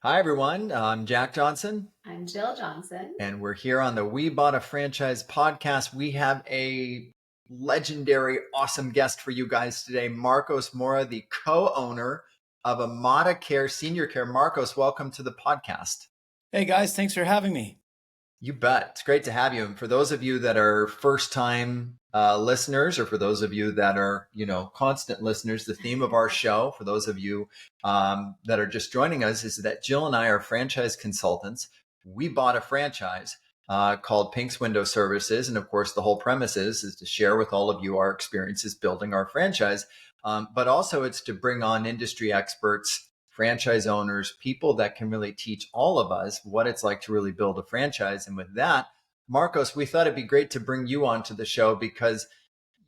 Hi, everyone. I'm Jack Johnson, I'm Jill Johnson. and we're here on the We Bought a Franchise podcast. We have a legendary, awesome guest for you guys today, Marcos Mora, the co owner of Amada Senior Care. Marcos, welcome to the podcast. Hey guys, thanks for having me. You bet. It's great to have you. And for those of you that are first time listeners, or for those of you that are, constant listeners, the theme of our show, for those of you that are just joining us, is that Jill and I are franchise consultants. We bought a franchise called Pink's Window Services. And of course, the whole premise is to share with all of you our experiences building our franchise. But also it's to bring on industry experts, franchise owners, people that can really teach all of us what it's like to really build a franchise. And with that, Marcos, we thought it'd be great to bring you onto the show because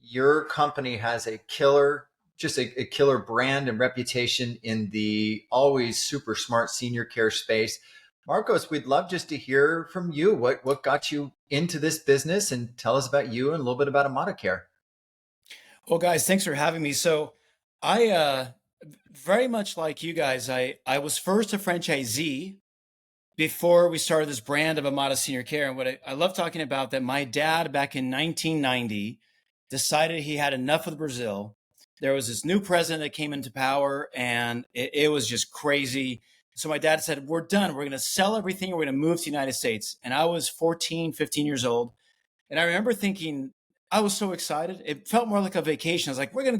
your company has a killer, just a killer brand and reputation in the always super smart senior care space. Marcos, we'd love just to hear from you. What got you into this business, and tell us about you and a little bit about Amada Care. Well, guys, thanks for having me. So, I very much like you guys, I was first a franchisee before we started this brand of Amada Senior Care. And what I love talking about that my dad back in 1990 decided he had enough of Brazil. There was this new president that came into power, and it was just crazy. So my dad said, we're done. We're going to sell everything. We're going to move to the United States. And I was 14, 15 years old. And I remember thinking, I was so excited. It felt more like a vacation. I was like, we're going to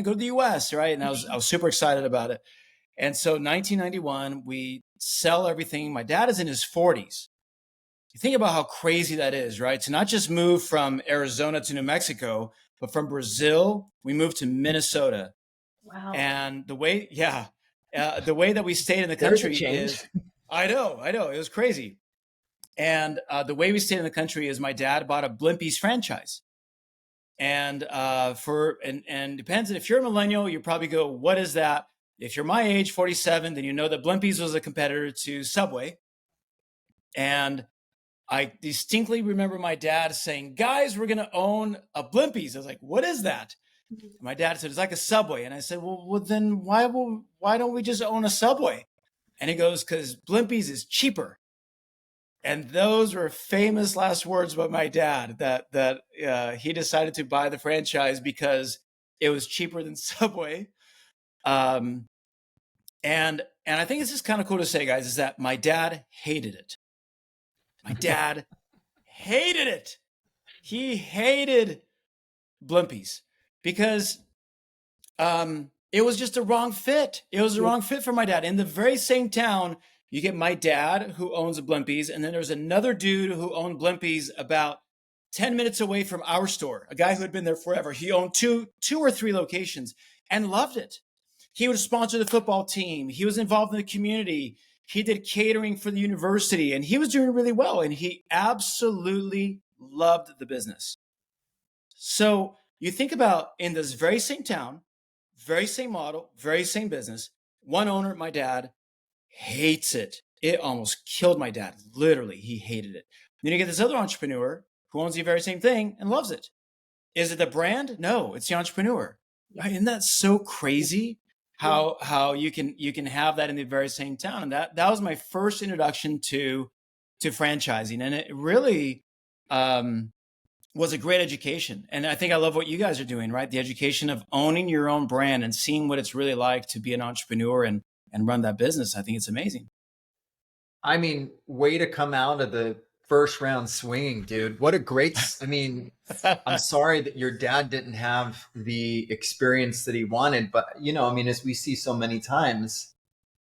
go to the US, right? And I was super excited about it. And so 1991, we sell everything. My dad is in his 40s. You think about how crazy that is, right? To not just move from Arizona to New Mexico, but from Brazil, we moved to Minnesota. Wow. And the way that we stayed in the There's a country change. is, I know, it was crazy. And the way we stayed in the country is my dad bought a Blimpies franchise. And and depends, if you're a millennial, you probably go, what is that? If you're my age, 47, then you know that Blimpies was a competitor to Subway. And I distinctly remember my dad saying, guys, we're going to own a Blimpies. I was like, what is that? My dad said, it's like a Subway. And I said, well then why don't we just own a Subway? And he goes, because Blimpies is cheaper. And those were famous last words by my dad, that he decided to buy the franchise because it was cheaper than Subway. And I think it's just kind of cool to say, guys, is that my dad hated it. My dad hated it. He hated Blimpies because it was just a wrong fit. It was a wrong fit for my dad. In the very same town, you get my dad, who owns a Blimpies, and then there's another dude who owned Blimpies about 10 minutes away from our store, a guy who had been there forever. He owned two or three locations and loved it. He would sponsor the football team. He was involved in the community. He did catering for the university, and he was doing really well, and he absolutely loved the business. So you think about, in this very same town, very same model, very same business, one owner, my dad, hates it. It almost killed my dad. Literally, he hated it. Then you get this other entrepreneur who owns the very same thing and loves it. Is it the brand? No, it's the entrepreneur. Right? Isn't that so crazy? How you can have that in the very same town? And that was my first introduction to franchising, and it really was a great education. And I think I love what you guys are doing, right? The education of owning your own brand and seeing what it's really like to be an entrepreneur and run that business. I think it's amazing. I mean, way to come out of the first round swinging, dude. What a great, I mean, I'm sorry that your dad didn't have the experience that he wanted, but I mean, as we see so many times,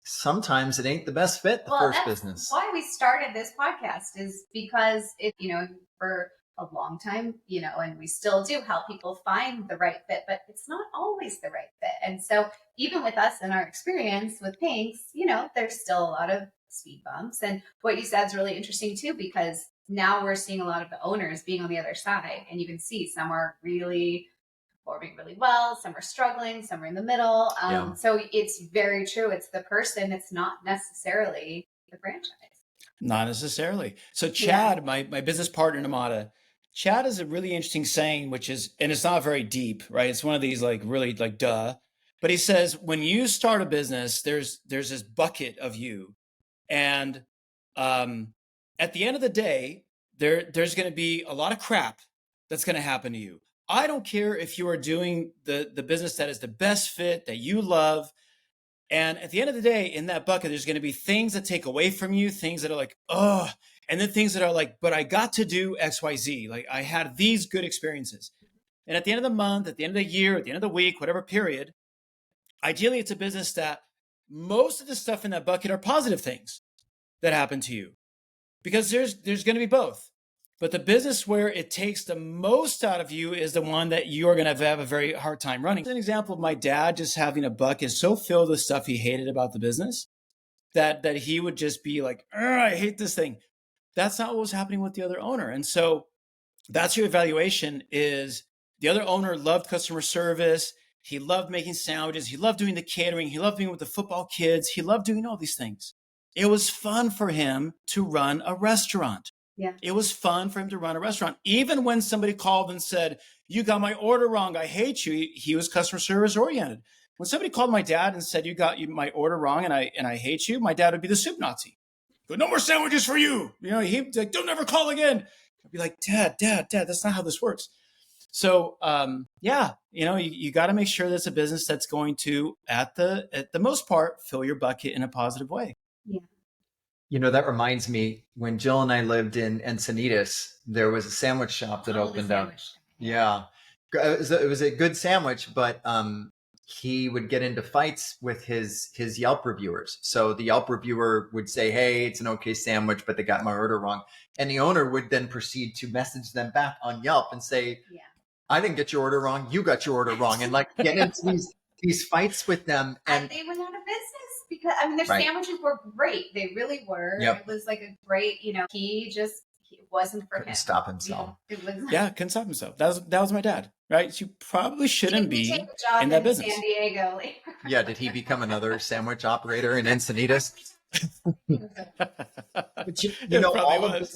sometimes it ain't the best fit, the first That's business. why we started this podcast, is because for a long time, and we still do help people find the right fit, but it's not always the right fit. And so even with us and our experience with Pinks, there's still a lot of speed bumps. And what you said is really interesting too, because now we're seeing a lot of the owners being on the other side, and you can see some are really performing really well, some are struggling, some are in the middle. So it's very true. It's the person, it's not necessarily the franchise. Not necessarily. So Chad, my business partner in Amada, Chad has a really interesting saying, which is, and it's not very deep, right? It's one of these like really like duh. But he says, when you start a business, there's this bucket of you. And at the end of the day, there's going to be a lot of crap that's going to happen to you. I don't care if you are doing the business that is the best fit, that you love. And at the end of the day, in that bucket, there's going to be things that take away from you, things that are like, oh, and then things that are like, but I got to do X, Y, Z. Like I had these good experiences. And at the end of the month, at the end of the year, at the end of the week, whatever period, ideally it's a business that most of the stuff in that bucket are positive things that happen to you, because there's going to be both. But the business where it takes the most out of you is the one that you're going to have a very hard time running. An example of my dad just having a bucket so filled with stuff he hated about the business that he would just be like, I hate this thing. That's not what was happening with the other owner. And so that's your evaluation. Is the other owner loved customer service. He loved making sandwiches. He loved doing the catering. He loved being with the football kids. He loved doing all these things. It was fun for him to run a restaurant. Yeah. It was fun for him to run a restaurant. Even when somebody called and said, you got my order wrong, I hate you. He was customer service oriented. When somebody called my dad and said, you got my order wrong and I hate you, my dad would be the soup Nazi. Go, no more sandwiches for you. You know, he'd like, don't ever call again. I'd be like, Dad, that's not how this works. So, yeah, you know, you got to make sure that's a business that's going to, at the most part, fill your bucket in a positive way. Yeah. You know, that reminds me, when Jill and I lived in Encinitas, there was a sandwich shop that opened up. Yeah. It was a good sandwich, but he would get into fights with his Yelp reviewers. So the Yelp reviewer would say, hey, it's an okay sandwich, but they got my order wrong. And the owner would then proceed to message them back on Yelp and say, I didn't get your order wrong. You got your order wrong. And like get into these fights with them. And they went out of business because, I mean, their sandwiches were great. They really were. Yep. It was like a great, you know, it wasn't for couldn't him. stop himself. You know, it was, couldn't stop himself. That was my dad, right? You probably shouldn't be take a job in that business. San Diego later. Yeah. Did he become another sandwich operator in Encinitas? But you know, all of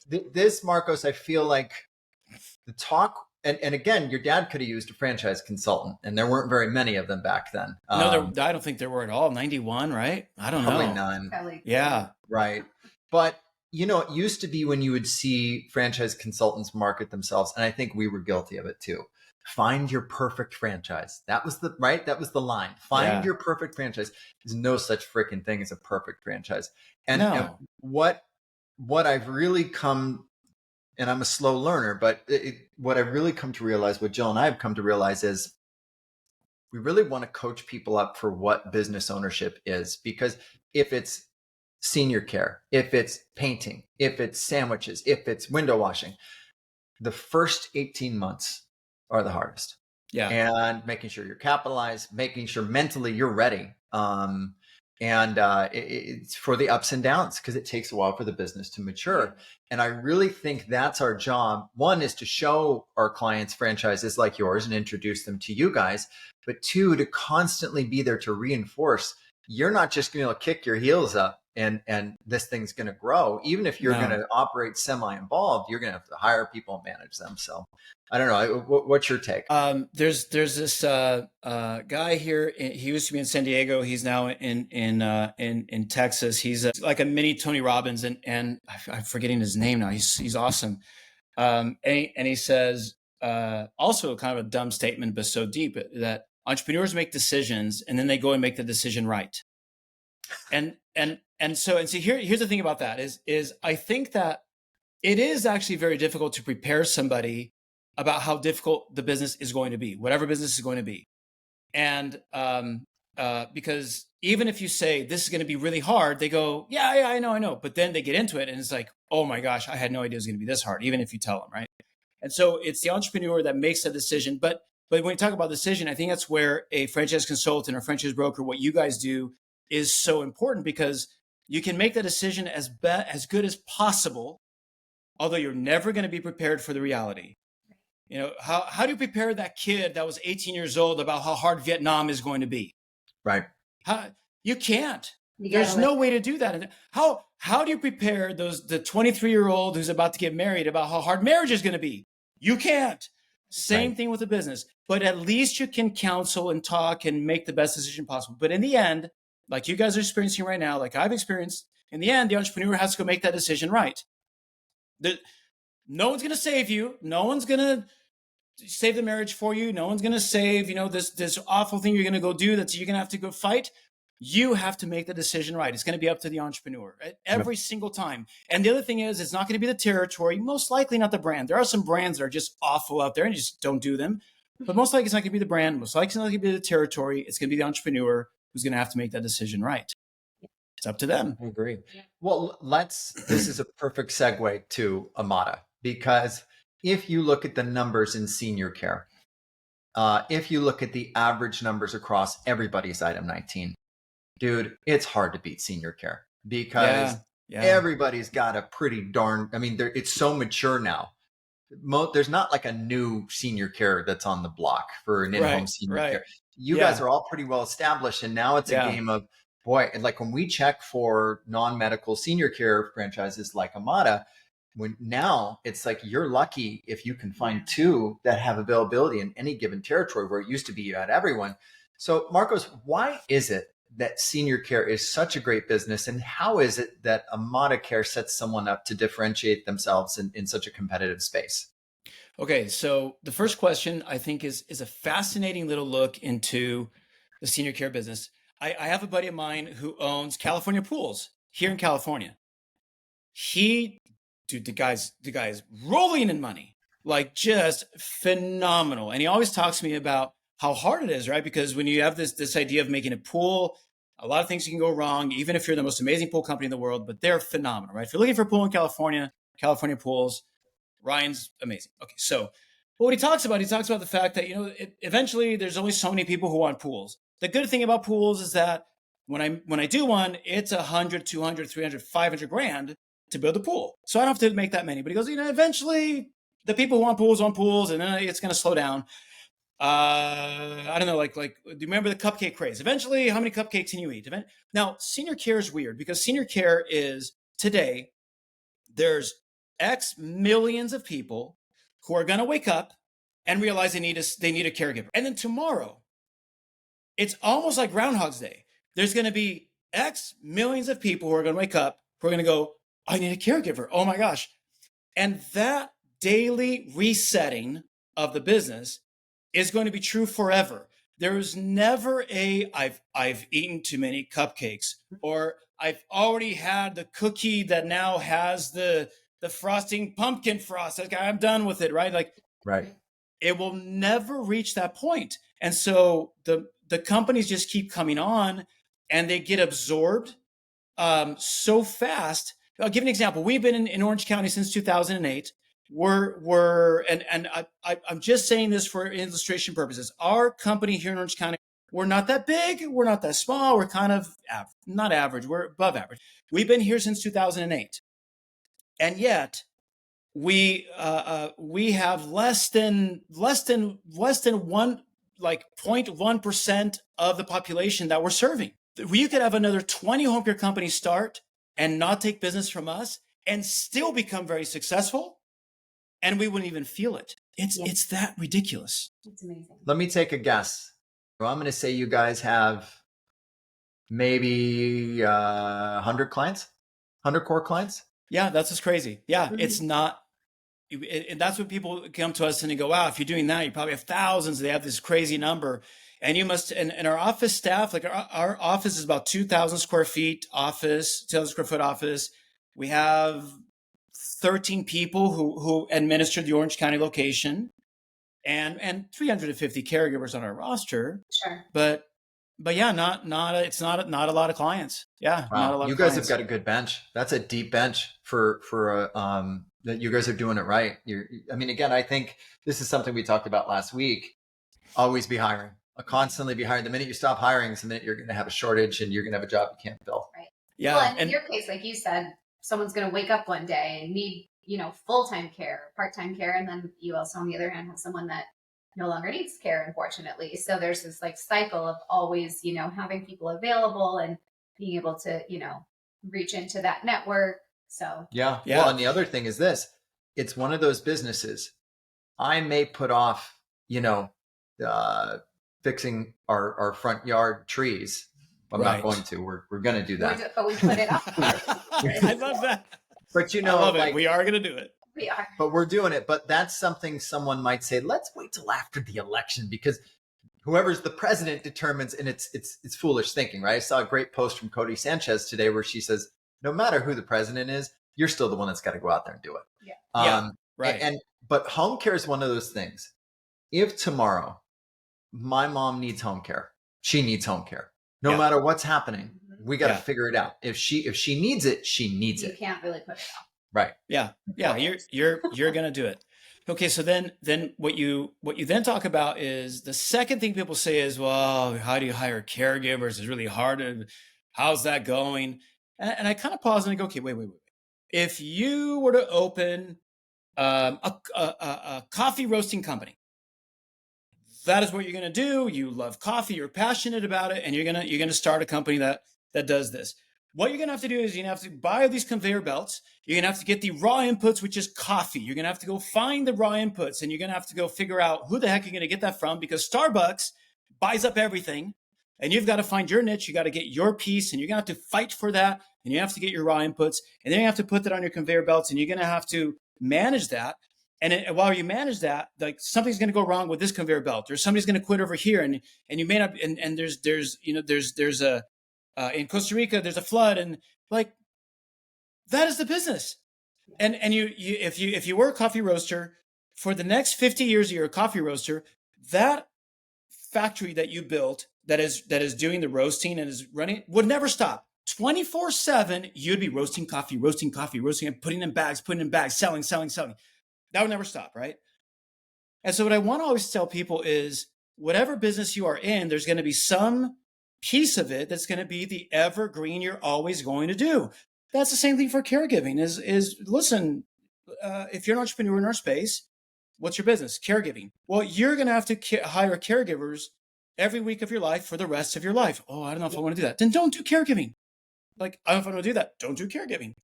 this, Marcos, I feel like the talk, and again, your dad could have used a franchise consultant, and there weren't very many of them back then. No, I don't think there were at all. 91, right? I don't know. Probably none. Yeah. Right. But, you know, it used to be when you would see franchise consultants market themselves, and I think we were guilty of it too. Find your perfect franchise. That was the line. Find your perfect franchise. There's no such freaking thing as a perfect franchise. And what I've really come, and I'm a slow learner, but what I've really come to realize, what Jill and I have come to realize, is we really want to coach people up for what business ownership is. Because if it's senior care, if it's painting, if it's sandwiches, if it's window washing, the first 18 months are the hardest. Yeah. And making sure you're capitalized, making sure mentally you're ready. It's for the ups and downs, because it takes a while for the business to mature. And I really think that's our job. One is to show our clients franchises like yours and introduce them to you guys. But two, to constantly be there to reinforce, you're not just going to kick your heels up and this thing's going to grow. Even if you're going to operate semi-involved, you're going to have to hire people and manage them. So I don't know. What's your take? There's this guy here. He used to be in San Diego. He's now in Texas. He's like a mini Tony Robbins, and I'm forgetting his name now. He's awesome. And he says also kind of a dumb statement, but so deep, that entrepreneurs make decisions and then they go and make the decision right. And so here's the thing about that is I think that it is actually very difficult to prepare somebody about how difficult the business is going to be, whatever business is going to be. And because even if you say this is going to be really hard, they go, yeah, I know. But then they get into it and it's like, oh my gosh, I had no idea it was going to be this hard, even if you tell them, right? And so it's the entrepreneur that makes that decision. But when you talk about decision, I think that's where a franchise consultant or franchise broker, what you guys do, is so important, because you can make that decision as good as possible, although you're never going to be prepared for the reality. You know, how do you prepare that kid that was 18 years old about how hard Vietnam is going to be? Right. You can't. There's no way to do that. And how do you prepare the 23-year-old who's about to get married about how hard marriage is going to be? You can't. Same thing with a business. But at least you can counsel and talk and make the best decision possible. But in the end, like you guys are experiencing right now, like I've experienced, In the end, the entrepreneur has to go make that decision right. No one's going to save you. No one's going to save the marriage for you. No one's going to save, this awful thing you're going to go do that you're going to have to go fight. You have to make the decision right. It's going to be up to the entrepreneur every single time. And the other thing is, it's not going to be the territory, most likely not the brand. There are some brands that are just awful out there and you just don't do them. But most likely it's not going to be the brand. Most likely it's not going to be the territory. It's going to be the entrepreneur who's going to have to make that decision right. It's up to them. I agree. Well, this is a perfect segue to Amada, because if you look at the numbers in senior care, if you look at the average numbers across everybody's item 19, dude, it's hard to beat senior care because everybody's got a pretty darn, it's so mature now. There's not like a new senior care that's on the block for an in-home senior care. You guys are all pretty well established. And now it's a game of, boy, and like when we check for non-medical senior care franchises like Amada, now it's like you're lucky if you can find two that have availability in any given territory, where it used to be you had everyone. So Marcos, why is it that senior care is such a great business, and how is it that Amada Care sets someone up to differentiate themselves in such a competitive space? Okay, so the first question I think is a fascinating little look into the senior care business. I have a buddy of mine who owns California Pools here in California. The guy's rolling in money, like just phenomenal. And he always talks to me about how hard it is, right? Because when you have this idea of making a pool, a lot of things can go wrong, even if you're the most amazing pool company in the world, but they're phenomenal, right? If you're looking for a pool in California Pools, Ryan's amazing. Okay, so what he talks about the fact that, eventually there's only so many people who want pools. The good thing about pools is that when I do one, it's 100, 200, 300, 500 grand to build a pool. So I don't have to make that many. But he goes, eventually the people who want pools, and then it's going to slow down. I don't know, like, do you remember the cupcake craze? Eventually, how many cupcakes can you eat? Now, senior care is weird because senior care is today, there's X millions of people who are going to wake up and realize they need a caregiver. And then tomorrow, it's almost like Groundhog's Day. There's going to be X millions of people who are going to wake up, who are going to go, I need a caregiver. Oh my gosh. And that daily resetting of the business is going to be true forever. There is never I've eaten too many cupcakes, or I've already had the cookie that now has the frosting pumpkin frost. Like, I'm done with it, right? Like, right. It will never reach that point. And so the companies just keep coming on and they get absorbed so fast. I'll give an example. We've been in Orange County since 2008. I'm just saying this for illustration purposes. Our company here in Orange County, we're not that big. We're not that small. We're kind of not average. We're above average. We've been here since 2008. And yet we have less than 0.1% of the population that we're serving. You could have another 20 home care companies start and not take business from us and still become very successful, and we wouldn't even feel it. It's that ridiculous. It's amazing. Let me take a guess. Well, I'm going to say you guys have maybe 100 clients, 100 core clients. Yeah, that's what's crazy. Yeah, It's not. And that's when people come to us and they go, wow, if you're doing that, you probably have thousands. They have this crazy number. And you must, and our office staff, like our office is about 2,000 square feet office, 2,000 square foot office. We have 13 people who administer the Orange County location and 350 caregivers on our roster. Sure. But yeah, it's not a lot of clients. Yeah. Wow. Not a lot You of guys clients. have got a good bench. That's a deep bench for that you guys are doing it right. Again, I think this is something we talked about last week. Always be hiring. Constantly be hiring. The minute you stop hiring is the minute you're going to have a shortage and you're going to have a job you can't fill. Right. Yeah. Well, and in your case, like you said, someone's going to wake up one day and need, full-time care, part-time care. And then you also, on the other hand, have someone that no longer needs care, unfortunately. So there's this cycle of always, having people available and being able to, reach into that network. So yeah. Well, and the other thing is this, it's one of those businesses. I may put off, fixing our front yard trees I'm not going to. We're going to do that. But we put it up. I love that. But I love it. We are going to do it. We are. But we're doing it. But that's something someone might say, let's wait till after the election because whoever's the president determines, and it's foolish thinking, right? I saw a great post from Cody Sanchez today where she says, no matter who the president is, you're still the one that's got to go out there and do it. Yeah. Right. But home care is one of those things. If tomorrow my mom needs home care, she needs home care. No matter what's happening, we got to figure it out. If she needs it, she needs it. You can't really put it off. Right. Yeah. You're going to do it. Okay. So then what you then talk about is the second thing people say is, well, how do you hire caregivers? It's really hard. And how's that going? And I kind of pause and I go, okay, wait. If you were to open a coffee roasting company, that is what you're going to do. You love coffee, you're passionate about it, and you're going to start a company that does this. What you're going to have to do is you're going to have to buy these conveyor belts. You're going to have to get the raw inputs, which is coffee. You're going to have to go find the raw inputs, and you're going to have to go figure out who the heck you're going to get that from, because Starbucks buys up everything, and you've got to find your niche. You got to get your piece, and you're going to have to fight for that, and you have to get your raw inputs, and then you have to put that on your conveyor belts, and you're going to have to manage that. And while you manage that, like something's going to go wrong with this conveyor belt, or somebody's going to quit over here, and you may not. And there's a in Costa Rica there's a flood, and like that is the business. And if you were a coffee roaster for the next 50 years, you're a coffee roaster. That factory that you built that is doing the roasting and is running would never stop. 24/7, you'd be roasting coffee, and putting in bags, selling. That would never stop, right? And so what I want to always tell people is whatever business you are in, there's going to be some piece of it that's going to be the evergreen you're always going to do. That's the same thing for caregiving is listen, if you're an entrepreneur in our space, what's your business? Caregiving. Well, you're going to have to hire caregivers every week of your life for the rest of your life. Oh, I don't know if I want to do that. Then don't do caregiving. Like, I don't know if I want to do that. Don't do caregiving.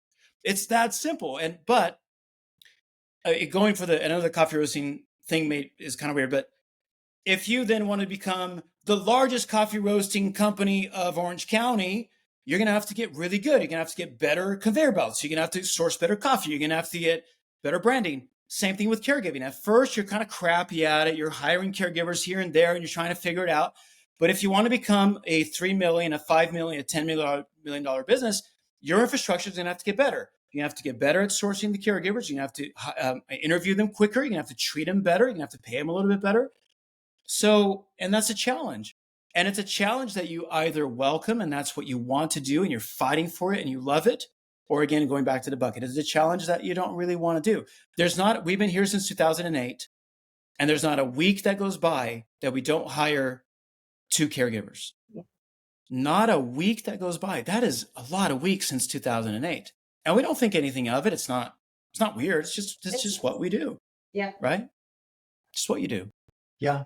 It's that simple. But going for another coffee roasting thing is kind of weird, but if you then want to become the largest coffee roasting company of Orange County, you're going to have to get really good. You're going to have to get better conveyor belts. You're going to have to source better coffee. You're going to have to get better branding. Same thing with caregiving. At first, you're kind of crappy at it. You're hiring caregivers here and there, and you're trying to figure it out. But if you want to become a $3 million, a $5 million, a $10 million business, your infrastructure is going to have to get better. You have to get better at sourcing the caregivers. You have to interview them quicker. You're going to have to treat them better. You're going to have to pay them a little bit better. So, and that's a challenge. And it's a challenge that you either welcome and that's what you want to do and you're fighting for it and you love it. Or again, going back to the bucket, it's a challenge that you don't really want to do. We've been here since 2008, and there's not a week that goes by that we don't hire 2 caregivers. Yeah. Not a week that goes by. That is a lot of weeks since 2008. And we don't think anything of it. It's not weird. It's just what we do. Yeah. Right? Just what you do. Yeah.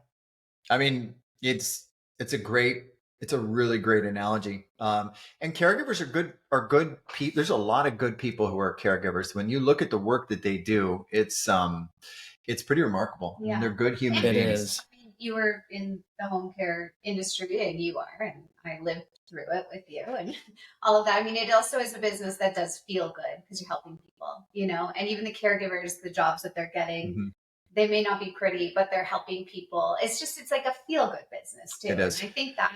I mean, it's a really great analogy. And caregivers are good people. There's a lot of good people who are caregivers. When you look at the work that they do, it's pretty remarkable. Yeah. And they're good human beings. It is. I mean, you were in the home care industry, and you are, and I lived through it with you and all of that. I mean, it also is a business that does feel good because you're helping people, and even the caregivers, the jobs that they're getting, they may not be pretty, but they're helping people. It's like a feel good business too. It is. And I think that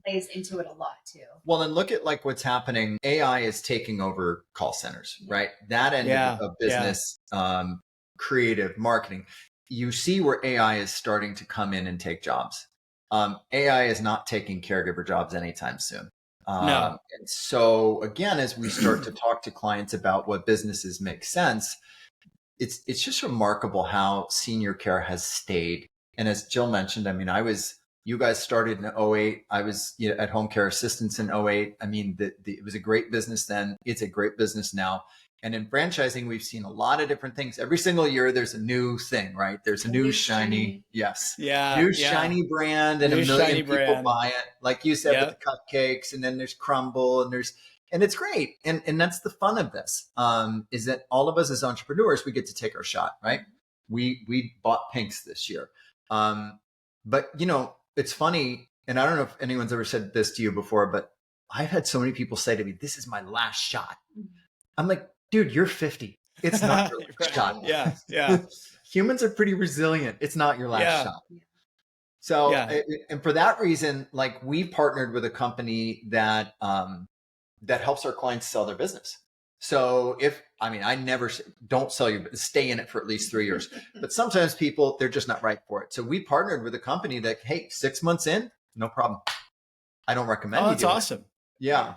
plays into it a lot too. Well, and look at like what's happening. AI is taking over call centers, right? That end of business, creative marketing. You see where AI is starting to come in and take jobs. AI is not taking caregiver jobs anytime soon. No. And so again, as we start to talk to clients about what businesses make sense, it's just remarkable how senior care has stayed. And as Jill mentioned, I mean, you guys started in 2008. I was at Home Care Assistance in 2008. I mean, it was a great business then. It's a great business now. And in franchising, we've seen a lot of different things. Every single year, there's a new thing, right? There's a new shiny, shiny brand, and a million people buy it. Like you said, with the cupcakes, and then there's crumble, and it's great. And that's the fun of this, is that all of us as entrepreneurs, we get to take our shot, right? We bought Pinks this year. But it's funny, and I don't know if anyone's ever said this to you before, but I've had so many people say to me, this is my last shot. Mhm. I'm like, dude, you're 50. It's not your last Right. shot. Yeah. Yeah. Humans are pretty resilient. It's not your last Yeah. shot. So, Yeah. and for that reason, like we partnered with a company that, that helps our clients sell their business. So I never don't sell you, but stay in it for at least 3 years. But sometimes people, they're just not right for it. So we partnered with a company that, hey, 6 months in, no problem. I don't recommend Oh, you that's do it. awesome. Yeah.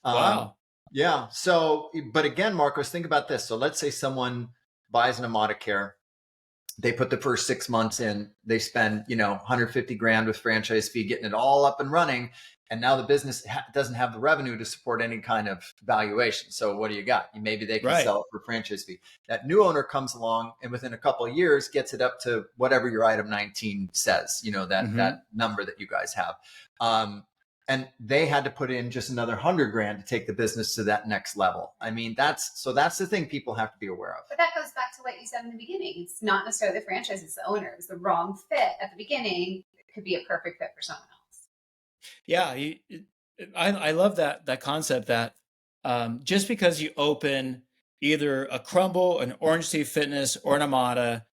Wow. Yeah. So, but again, Marcos, think about this. So let's say someone buys an Amada Care. They put the first 6 months in, they spend, 150 grand with franchise fee, getting it all up and running. And now the business doesn't have the revenue to support any kind of valuation. So what do you got? Maybe they can Right. sell it for franchise fee. That new owner comes along and within a couple of years gets it up to whatever your item 19 says, that number that you guys have. And they had to put in just another 100 grand to take the business to that next level. I mean, that's the thing people have to be aware of. But that goes back to what you said in the beginning. It's not necessarily the franchise, it's the owner. It's the wrong fit at the beginning. It could be a perfect fit for someone else. Yeah. I love that concept that just because you open either a Crumble, an Orange Tea Fitness, or an Amada,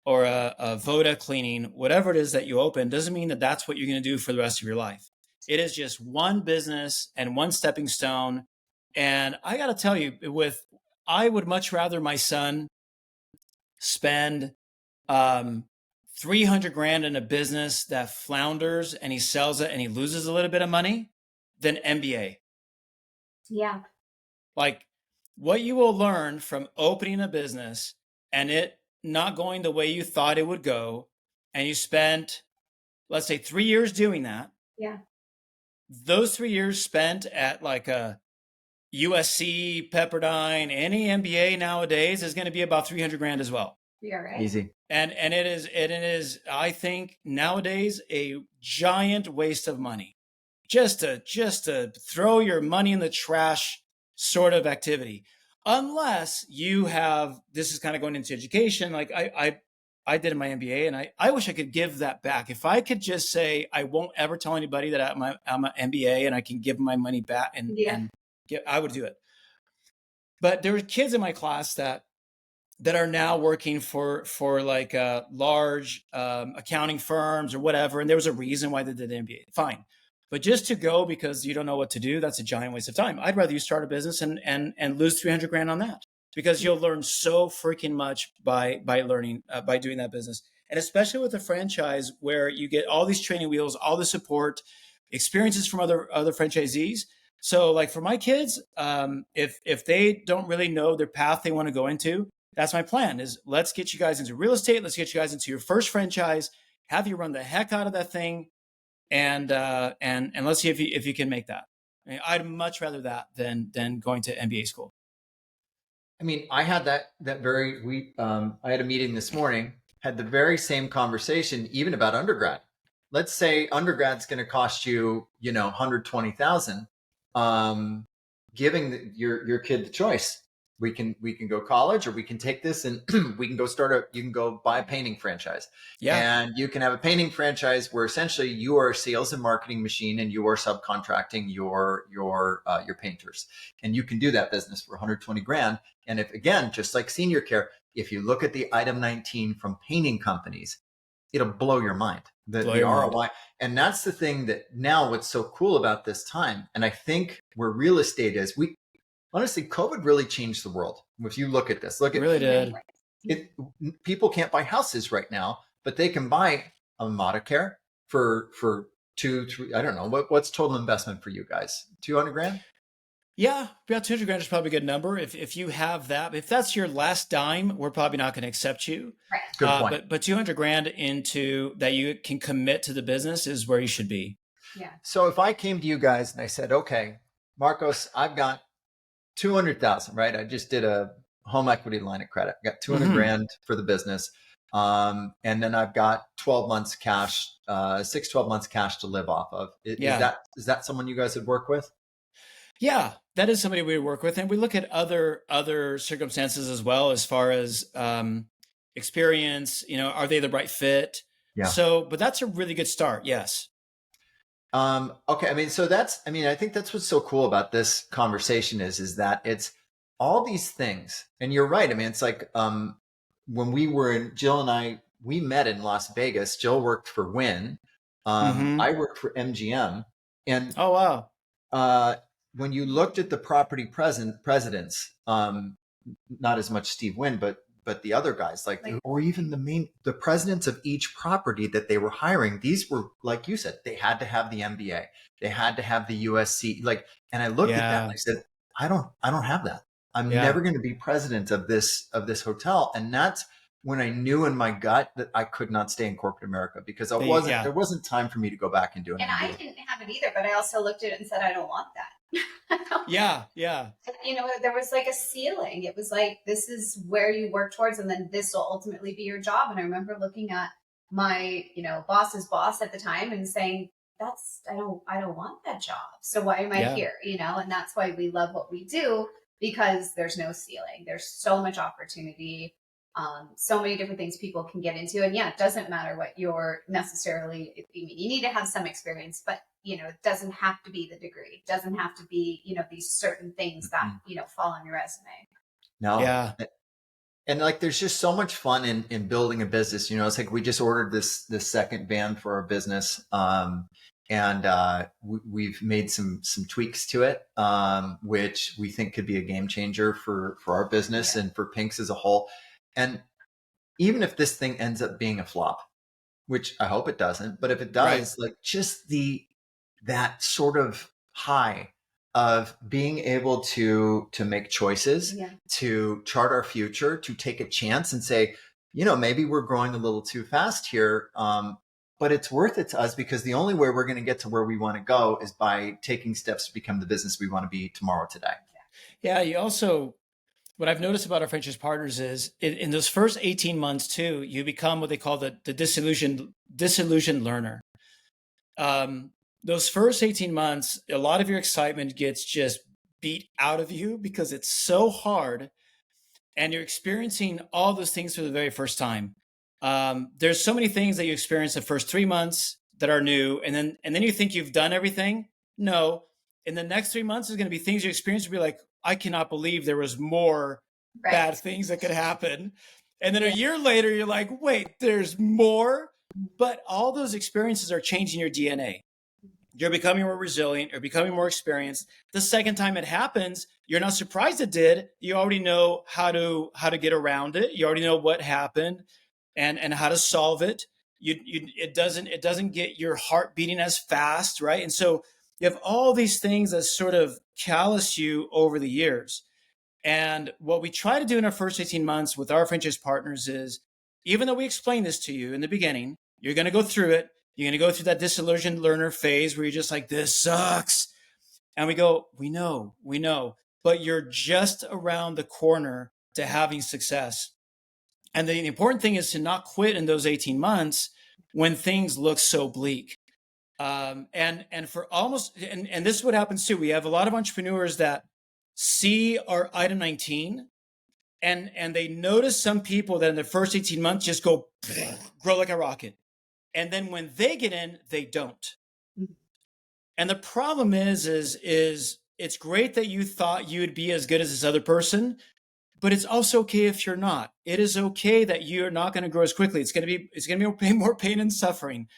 or a Voda cleaning, whatever it is that you open, doesn't mean that that's what you're going to do for the rest of your life. It is just one business and one stepping stone. And I got to tell you, I would much rather my son spend 300 grand in a business that flounders and he sells it and he loses a little bit of money than MBA. Yeah. Like what you will learn from opening a business and it not going the way you thought it would go, and you spent, let's say, 3 years doing that. Yeah. Those 3 years spent at like a USC, Pepperdine, any MBA nowadays is going to be about 300 grand as well. Yeah, right. Easy. And it is, I think nowadays a giant waste of money. Just to throw your money in the trash sort of activity. Unless you have, this is kind of going into education. Like I did in my MBA, and I wish I could give that back. If I could just say, I won't ever tell anybody that I'm an MBA and I can give my money back I would do it. But there were kids in my class that are now working for like large accounting firms or whatever. And there was a reason why they did the MBA. Fine. But just to go because you don't know what to do, that's a giant waste of time. I'd rather you start a business and lose 300 grand on that, because you'll learn so freaking much by learning, by doing that business. And especially with a franchise where you get all these training wheels, all the support, experiences from other franchisees. So like for my kids, if they don't really know their path they want to go into, that's my plan is let's get you guys into real estate. Let's get you guys into your first franchise, have you run the heck out of that thing. And let's see if you can make that. I mean, I'd much rather that than going to MBA school. I mean, I had I had a meeting this morning, had the very same conversation, even about undergrad. Let's say undergrad's going to cost you, 120,000. Giving your kid the choice. We can go college, or we can take this and we can go you can go buy a painting franchise. Yeah. And you can have a painting franchise where essentially you are a sales and marketing machine and you are subcontracting your painters. And you can do that business for 120 grand. And if, again, just like senior care, if you look at the item 19 from painting companies, it'll blow your mind. The ROI. And that's the thing that now what's so cool about this time. And I think where real estate is, honestly, COVID really changed the world. If you look at this, It really did. People can't buy houses right now, but they can buy a Amada Care for 2, 3. I don't know what's total investment for you guys. 200 grand. Yeah, about 200 grand is probably a good number. If you have that, if that's your last dime, we're probably not going to accept you. Right. Good point. But 200 grand into that you can commit to the business is where you should be. Yeah. So if I came to you guys and I said, okay, Marcos, I've got 200,000, right? I just did a home equity line of credit. I got 200 grand for the business. And then I've got 12 months cash, 12 months cash to live off of. Is that someone you guys would work with? Yeah, that is somebody we would work with. And we look at other circumstances as well, as far as experience, are they the right fit? Yeah. So, but that's a really good start. Yes. Okay. I mean, so I think that's what's so cool about this conversation is that it's all these things. And you're right. I mean, it's like, when Jill and I, we met in Las Vegas. Jill worked for Wynn. Mm-hmm. I worked for MGM. And, Oh, wow. when you looked at the property presidents, not as much Steve Wynn, but the other guys, or even the presidents of each property that they were hiring, these were, like you said, they had to have the MBA, they had to have the USC, and I looked at that and I said, I don't have that. I'm never going to be president of this hotel. And that's when I knew in my gut that I could not stay in corporate America, because there wasn't time for me to go back and do it. And I didn't have it either, but I also looked at it and said, I don't want that. Yeah. You know, there was like a ceiling. It was like, this is where you work towards, and then this will ultimately be your job. And I remember looking at my, boss's boss at the time and saying, I don't want that job. So why am I here? And that's why we love what we do, because there's no ceiling. There's so much opportunity. So many different things people can get into. And it doesn't matter what you're necessarily, you need to have some experience, but it doesn't have to be the degree. It doesn't have to be, these certain things that, fall on your resume. No. Yeah. And there's just so much fun in building a business. It's like we just ordered this second van for our business. And we've made some tweaks to it, which we think could be a game changer for our business and for Pinks as a whole. And even if this thing ends up being a flop, which I hope it doesn't, but if it does, just that sort of high of being able to make choices, to chart our future, to take a chance and say, maybe we're growing a little too fast here, but it's worth it to us, because the only way we're going to get to where we want to go is by taking steps to become the business we want to be tomorrow, today. Yeah. You also, what I've noticed about our franchise partners is in those first 18 months too, you become what they call the disillusioned learner. Those first 18 months, a lot of your excitement gets just beat out of you because it's so hard, and you're experiencing all those things for the very first time. There's so many things that you experience the first 3 months that are new, and then you think you've done everything. No, in the next 3 months is going to be things you experience. You'll be like, I cannot believe there was more bad things that could happen. And then a year later, you're like, wait, there's more. But all those experiences are changing your DNA. You're becoming more resilient. You're becoming more experienced. The second time it happens, you're not surprised it did. You already know how to get around it. You already know what happened and how to solve it. It doesn't get your heart beating as fast, right? And so you have all these things that sort of callous you over the years. And what we try to do in our first 18 months with our franchise partners is, even though we explain this to you in the beginning, you're going to go through it. You're going to go through that disillusioned learner phase where you're just like, this sucks. And we go, we know, but you're just around the corner to having success. And the important thing is to not quit in those 18 months when things look so bleak. And for almost, and this is what happens too. We have a lot of entrepreneurs that see our item 19 and they notice some people that in the first 18 months just go grow like a rocket. And then when they get in, they don't. And the problem is it's great that you thought you would be as good as this other person, but it's also okay if you're not. It is okay that you're not going to grow as quickly. It's going to be more pain and suffering.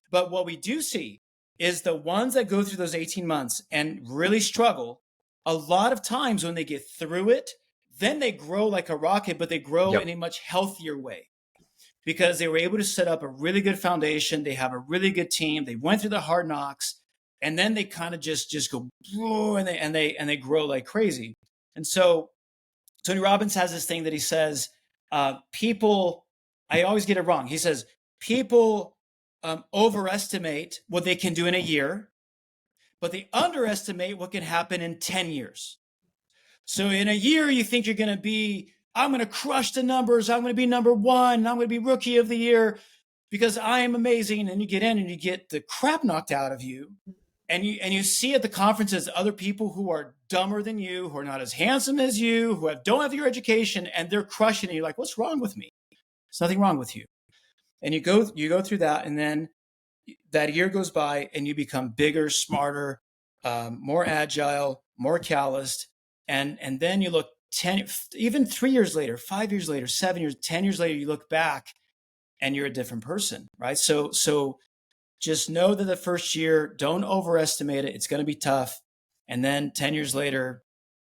But what we do see is the ones that go through those 18 months and really struggle, a lot of times when they get through it, then they grow like a rocket, but they grow in a much healthier way because they were able to set up a really good foundation. They have a really good team. They went through the hard knocks, and then they kind of just go and they grow like crazy. And so Tony Robbins has this thing that he says, people, I always get it wrong. He says, people overestimate what they can do in a year, but they underestimate what can happen in 10 years. So in a year, you think you're going to be, I'm going to crush the numbers. I'm going to be number one. I'm going to be rookie of the year because I am amazing. And you get in and you get the crap knocked out of you. And you see at the conferences other people who are dumber than you, who are not as handsome as you, who don't have your education, and they're crushing it. You're like, what's wrong with me? There's nothing wrong with you. And you go through that, and then that year goes by and you become bigger, smarter, more agile, more calloused. And then you look 10, even 3 years later, 5 years later, 7 years, 10 years later, you look back and you're a different person, right? So just know that the first year, don't overestimate it. It's going to be tough. And then 10 years later,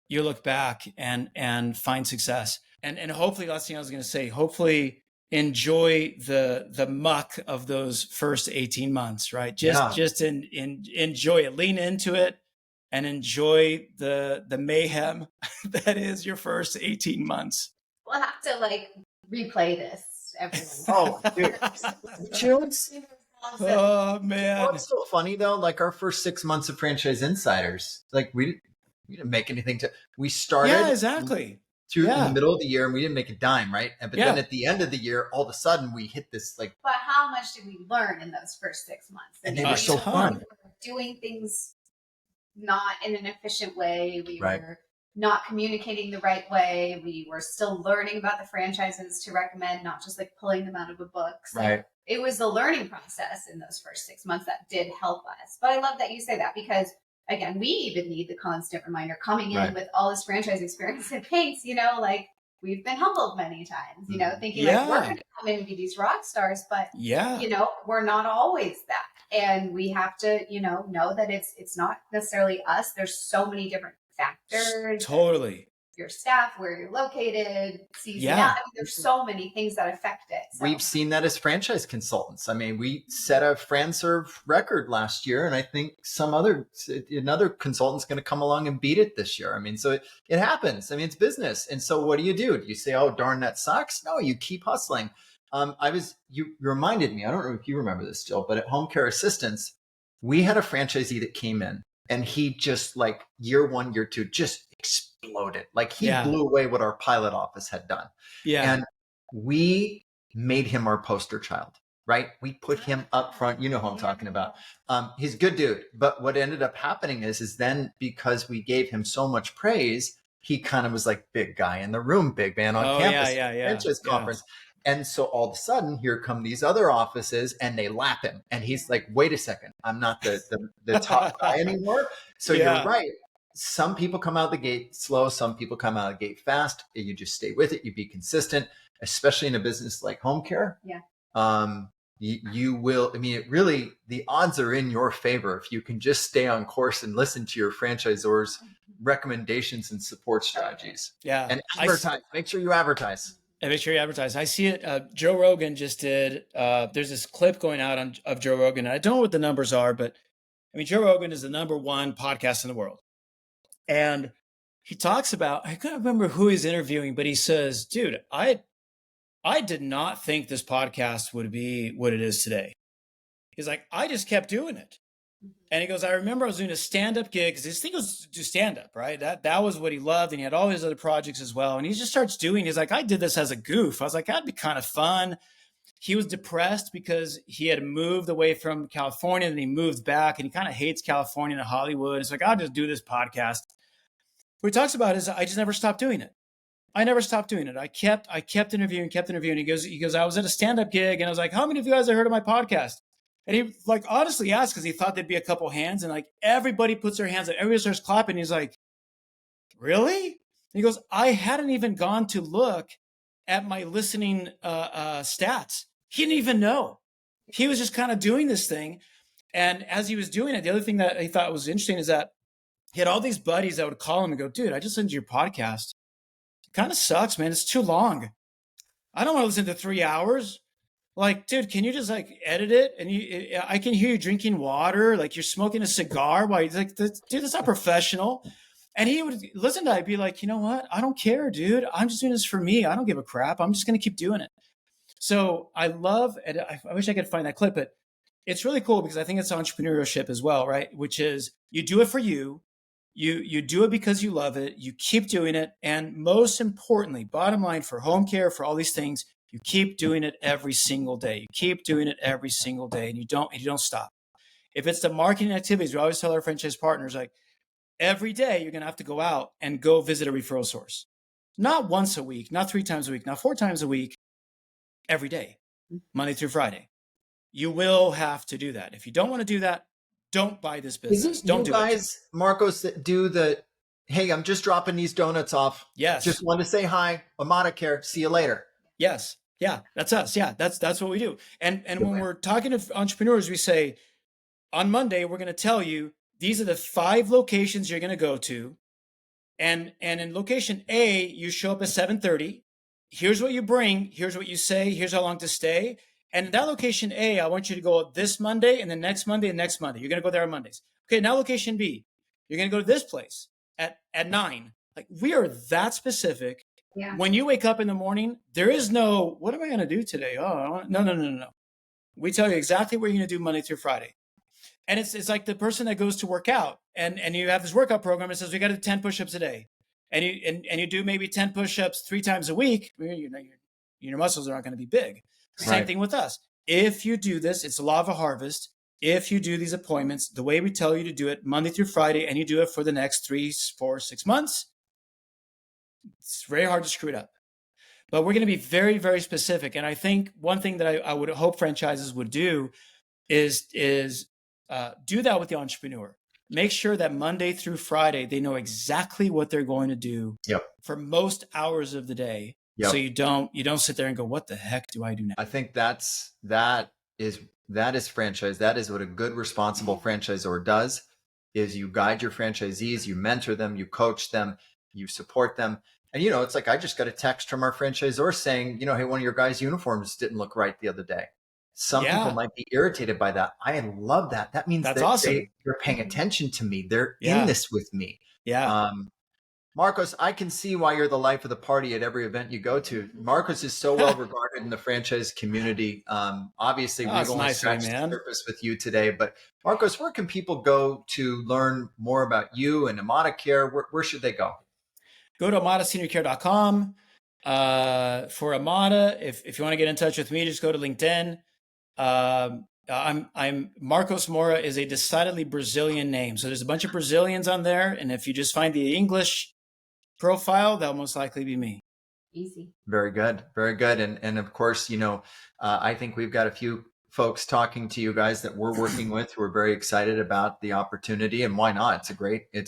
you look back and find success. And hopefully, last thing I was going to say, hopefully enjoy the muck of those first 18 months, right? Just enjoy it, lean into it, and enjoy the mayhem that is your first 18 months. We'll have to like replay this, everyone. Oh, dude. Oh man. What's so funny though? Like our first 6 months of Franchise Insiders, like we didn't make anything we started. Yeah, exactly. In the middle of the year and we didn't make a dime, right? But then at the end of the year, all of a sudden we hit this like. But how much did we learn in those first 6 months? And they were so fun. We were doing things not in an efficient way. We Right. were not communicating the right way. We were still learning about the franchises to recommend, not just like pulling them out of a book. So Right. it was the learning process in those first 6 months that did help us. But I love that you say that because, again, we even need the constant reminder coming in Right. with all this franchise experience it paints, like we've been humbled many times, thinking like we're going to come in and be these rock stars, but we're not always that. And we have to, know that it's not necessarily us. There's so many different factors. Totally. Your staff, where you're located, seasonality. Yeah. There's so many things that affect it. So. We've seen that as franchise consultants. I mean, we set a FranServe record last year, and I think another consultant's going to come along and beat it this year. I mean, so it happens. I mean, it's business. And so what do? Do you say, oh, darn, that sucks? No, you keep hustling. You reminded me, I don't know if you remember this still, but at Home Care Assistance, we had a franchisee that came in and he just like year 1, year 2, just exploded. Like he blew away what our pilot office had done. Yeah. And we made him our poster child, right? We put him up front. You know who I'm talking about. He's a good dude. But what ended up happening is then because we gave him so much praise, he kind of was like big guy in the room, big man on campus, franchise conference. And so all of a sudden, here come these other offices and they lap him. And he's like, wait a second, I'm not the top guy anymore. So you're right. Some people come out the gate slow. Some people come out the gate fast. You just stay with it. You be consistent, especially in a business like home care. Yeah. You will, I mean, it really, the odds are in your favor if you can just stay on course and listen to your franchisor's recommendations and support strategies. Yeah. And advertise. Make sure you advertise. And make sure you advertise. I see it. Joe Rogan just did. There's this clip going out of Joe Rogan. And I don't know what the numbers are, but I mean, Joe Rogan is the #1 podcast in the world. And he talks about, I can't remember who he's interviewing, but he says, dude, I did not think this podcast would be what it is today. He's like, I just kept doing it. And he goes, I remember I was doing a stand-up gig because his thing was to do stand-up, right? That was what he loved. And he had all his other projects as well. And he just starts doing, he's like, I did this as a goof. I was like, that'd be kind of fun. He was depressed because he had moved away from California and he moved back and he kind of hates California and Hollywood. It's like, I'll just do this podcast. What he talks about is I just never stopped doing it. I never stopped doing it. I kept interviewing. He goes, I was at a stand-up gig and I was like, how many of you guys have heard of my podcast? And he like honestly asked because he thought there'd be a couple hands and like everybody puts their hands up. Everybody starts clapping. He's like, really? And he goes, I hadn't even gone to look at my listening stats. He didn't even know. He was just kind of doing this thing. And as he was doing it, the other thing that he thought was interesting is that he had all these buddies that would call him and go, dude, I just listened to your podcast. It kind of sucks, man. It's too long. I don't want to listen to 3 hours. Like, dude, can you just like edit it? And I can hear you drinking water. Like you're smoking a cigar while you're like, dude, that's not professional. And he would listen to it. I'd be like, you know what? I don't care, dude. I'm just doing this for me. I don't give a crap. I'm just going to keep doing it. So I love, and I wish I could find that clip, but it's really cool because I think it's entrepreneurship as well, right? Which is you do it for you. You do it because you love it. You keep doing it. And most importantly, bottom line for home care, for all these things, you keep doing it every single day. You keep doing it every single day and you don't stop. If it's the marketing activities, we always tell our franchise partners, like every day you're going to have to go out and go visit a referral source. Not once a week, not 3 times a week, not 4 times a week, every day, Monday through Friday. you will have to do that. If you don't want to do that, don't buy this Is business. it Don't you do it. guys, Marcos, that do the, hey, I'm just dropping these donuts off. Yes. Just want to say hi. Amada Care. See you later. Yes. Yeah, that's us. Yeah, that's what we do. And when we're talking to entrepreneurs, we say, on Monday, we're going to tell you these are the 5 locations you're going to go to. And in location A, you show up at 7:30. Here's what you bring. Here's what you say. Here's how long to stay. And in that location A, I want you to go this Monday and the next Monday and next Monday. You're going to go there on Mondays. Okay, now location B, you're going to go to this place at 9. Like, we are that specific. Yeah. When you wake up in the morning, there is no, what am I going to do today? Oh, no. We tell you exactly what you're going to do Monday through Friday. And it's like the person that goes to work out and you have this workout program that says we got to do 10 push-ups a day. And you do maybe 10 push-ups 3 times a week, your muscles are not going to be big. Same Right. thing with us. If you do this, it's the law of a harvest. If you do these appointments the way we tell you to do it Monday through Friday, and you do it for the next 3, 4, 6 months, it's very hard to screw it up. But we're going to be very, very specific. And I think one thing that I would hope franchises would do is do that with the entrepreneur. Make sure that Monday through Friday, they know exactly what they're going to do for most hours of the day. So you don't sit there and go, what the heck do I do now? I think that is franchise. That is what a good, responsible franchisor does, is you guide your franchisees, you mentor them, you coach them, you support them. And, it's like, I just got a text from our franchisor saying, hey, one of your guys' uniforms didn't look right the other day. Some people might be irritated by that. I love that. That means that's awesome. They're paying attention to me. They're in this with me. Yeah. Marcos, I can see why you're the life of the party at every event you go to. Marcos is so well regarded in the franchise community. Obviously, we've only scratched the surface with you today. But Marcos, where can people go to learn more about you and Amada Care? Where should they go? Go to amadaseniorcare.com. For Amada, if you want to get in touch with me, just go to LinkedIn. I'm Marcos Moura is a decidedly Brazilian name. So there's a bunch of Brazilians on there. And if you just find the English profile, that'll most likely be me. Easy. Very good. Very good. And of course, I think we've got a few folks talking to you guys that we're working with who are very excited about the opportunity, and why not? It's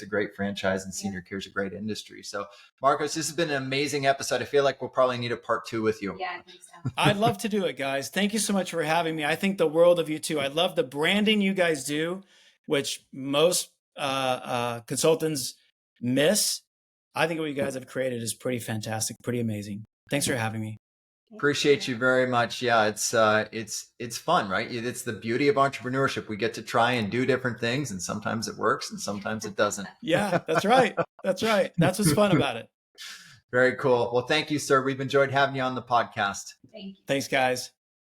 a great franchise, and senior care is a great industry. So Marcos, this has been an amazing episode. I feel like we'll probably need a part 2 with you. Yeah, I think so. I'd love to do it, guys. Thank you so much for having me. I think the world of you too. I love the branding you guys do, which most consultants miss. I think what you guys have created is pretty fantastic, pretty amazing. Thanks for having me. Appreciate you very much. Yeah, it's fun, right? It's the beauty of entrepreneurship. We get to try and do different things, and sometimes it works and sometimes it doesn't. Yeah, that's right. That's right. That's what's fun about it. Very cool. Well, thank you, sir. We've enjoyed having you on the podcast. Thank you. Thanks, guys.